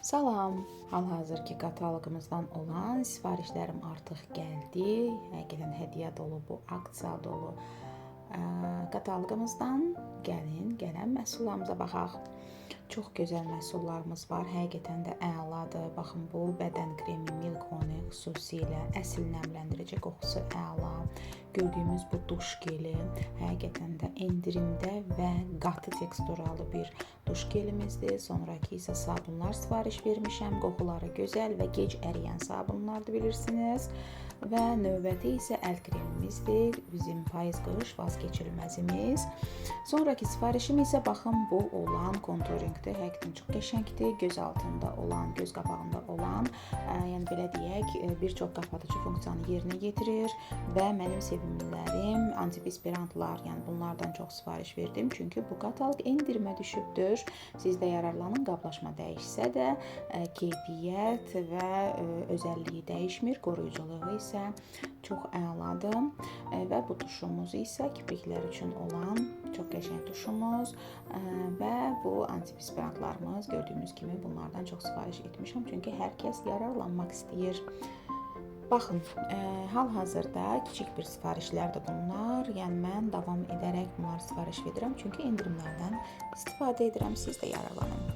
Salam, hal-hazırki kataloqumuzdan olan sifarişlərim artıq gəldi. Həqiqətən hədiyyə dolu, bu aksiya dolu kataloqumuzdan gələn məhsullarımıza baxaq. Çox gözəl məhsullarımız var, həqiqətən də əladır. Baxın, bu bədən kremi Milk Honey xüsusilə əsl nəmləndirici qoxusu əla. Gördüyümüz bu duş geli həqiqətən də endirimdə və qatı teksturalı bir duş gelimizdir. Sonraki isə sabunlar sifariş vermişəm. Qoxuları gözəl və gec əriyən sabunlardır, bilirsiniz. Və növbəti isə əl kremimizdir. Bizim payız qış vazgeçilməzimiz. Sonraki sifarişim isə baxın, bu olan konturingdir. Həqiqətən çox qəşəngdir. Göz altında olan, göz qapağında olan, yəni belə deyək, bir çox qapatıcı funksiyanı yerinə yetirir və mənim sevimlilərim antiperspirantlar, yəni bunlardan çox sifariş verdim. Çünki bu kataloq endirimə düşübdür. Siz də yararlanın, qablaşma dəyişsə də keyfiyyət və özəlliyi dəyişmir, qoruyuculuğu isə çox əladır. Və bu duşumuz isə kipriklər üçün olan çox qəşəng duşumuz və bu antiperspirantlarımız gördüyümüz kimi bunlardan çox sifariş etmişəm. Çünki hər kəs yararlanmaq istəyir. Baxın, hal-hazırda kiçik bir sifarişlərdir bunlar. Yəni mən davam edərək bunları sifariş edirəm. Çünki endirimlərdən istifadə edirəm. Siz də yararlanın.